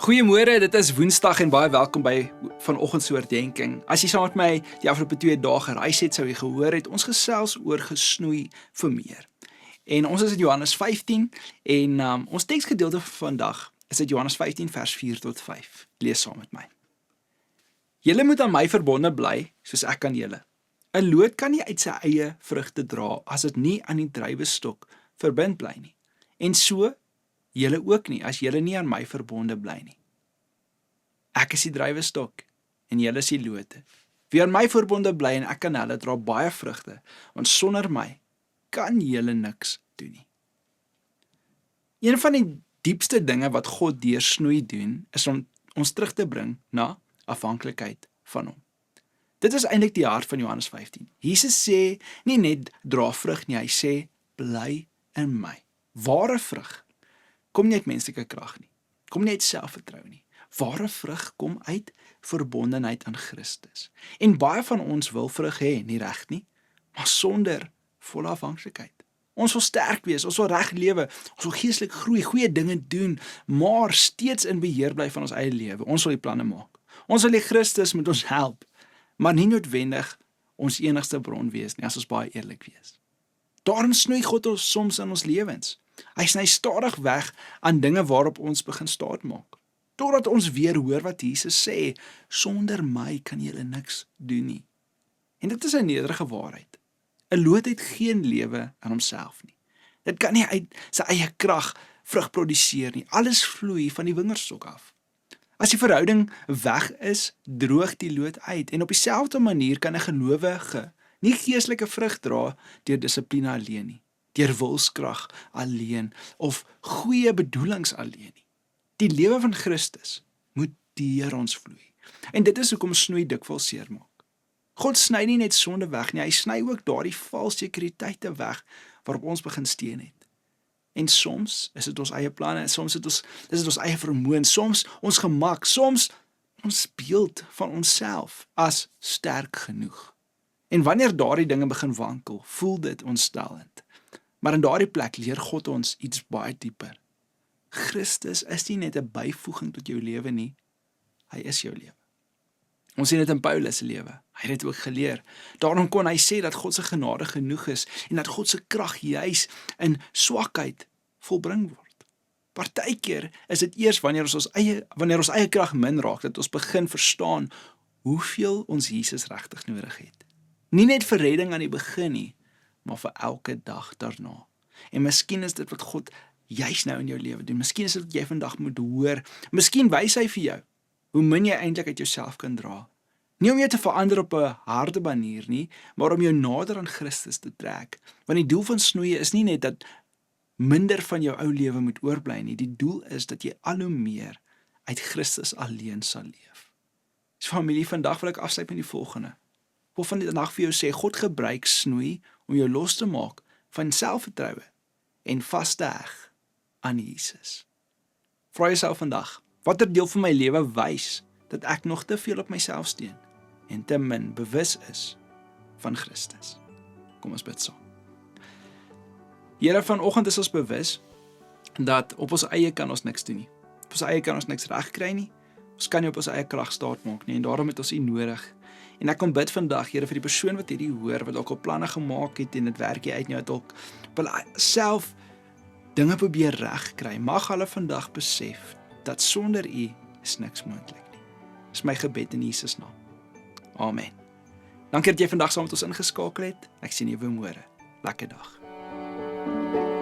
Goeiemôre, dit is Woensdag en baie welkom by vanoggend se oordeenking. As jy saam met my die afgelope 2 dae gereis het, sou jy gehoor het ons gesels oor gesnoei vir meer. En ons is in Johannes 15 en ons teksgedeelte vir vandag is uit Johannes 15 vers 4 tot 5. Lees saam met my. Julle moet aan my verbonde bly soos ek aan julle. 'n Loot kan nie uit sy eie vrugte dra as dit nie aan die druiwestok verbind bly nie. En so julle ook nie, as julle nie aan my verbonde bly nie. Ek is die druiwestok, en julle is die lote. Wie aan my verbonde bly en ek aan hulle, dra baie vrugte, want sonder my kan julle niks doen nie. Een van die diepste dinge wat God deur snoei doen, is om ons terug te bring na afhanklikheid van hom. Dit is eintlik die hart van Johannes 15. Jesus sê nie net dra vrug nie, hy sê bly in my. Ware vrug kom nie uit menslike krag nie. Kom nie uit selfvertroue nie. Ware vrug kom uit verbondenheid aan Christus. En baie van ons wil vrug hê, nie reg nie, maar sonder volle afhanklikheid. Ons wil sterk wees, ons wil reg lewe, ons wil geestelik groei, goeie dinge doen, maar steeds in beheer bly van ons eie lewe. Ons wil die planne maak. Ons wil die Christus met ons help, maar nie noodwendig ons enigste bron wees nie, as ons baie eerlik wees. Daarom snoei God ons soms in ons lewens. Hy sny stadig weg aan dinge waarop ons begin staat maak. Totdat ons weer hoor wat Jesus sê, sonder my kan julle niks doen nie. En dit is 'n nederige waarheid. 'n Loot het geen lewe in homself nie. Dit kan nie uit sy eie krag vrug produseer nie. Alles vloei van die wingerdstok af. As die verhouding weg is, droog die loot uit. En op dieselfde manier kan 'n gelowige nie geestelike vrug dra deur dissipline alleen nie, deur wilskrag alleen of goeie bedoelings alleen nie. Die lewe van Christus moet deur ons vloei. En dit is hoekom snoei dikwels seermaak. God sny nie net sonde weg nie, hy sny ook daardie valse sekuriteite weg waarop ons begin steun het. En soms is dit ons eie planne, soms is dit ons eie vermoë, soms ons gemak, soms ons beeld van onsself as sterk genoeg. En wanneer daardie dinge begin wankel, voel dit ontstellend. Maar in daardie plek leer God ons iets baie dieper. Christus is nie net 'n byvoeging tot jou lewe nie, hy is jou lewe. Ons sien dit in Paulus se lewe. Hy het dit ook geleer. Daarom kon hy sê dat God se genade genoeg is en dat God se krag juis in swakheid volbring word. Partykeer is dit eers wanneer ons eie krag min raak dat ons begin verstaan hoeveel ons Jesus regtig nodig het. Nie net vir redding aan die begin nie, maar vir elke dag daarna. En miskien is dit wat God juis nou in jou lewe doen. Miskien is dit wat jy vandag moet hoor. Miskien wys hy vir jou hoe min jy eintlik uit jouself kan dra. Nie om jou te verander op 'n harde manier nie, maar om jou nader aan Christus te trek. Want die doel van snoeie is nie net dat minder van jou ou lewe moet oorbly nie. Die doel is dat jy al hoe meer uit Christus alleen sal leef. So familie, vandag wil ek afsluit met die volgende. Ek wil vandag vir jou sê, God gebruik snoei om jou los te maak van selfvertroue en vas te heg aan Jesus. Vra jouself vandag, watter deel van my lewe wys dat ek nog te veel op myself steun en te min bewus is van Christus? Kom ons bid saam. Here, vanoggend is ons bewus dat op ons eie kan ons niks doen nie. Op ons eie kan ons niks regkry nie. Ons kan nie op ons eie krag staat maak nie en daarom het ons U nodig. En ek kom bid vandag, Here, vir die persoon wat hierdie hoor, wat dalk al planne gemaak het en dit werk nie uit nie, wat dalk wil self dinge probeer regkry. Mag hulle vandag besef dat sonder U is niks moontlik nie. Dis my gebed in Jesus naam. Amen. Dankie dat jy vandag saam met ons ingeskakel het. Ek sien jou weer môre. Lekker dag.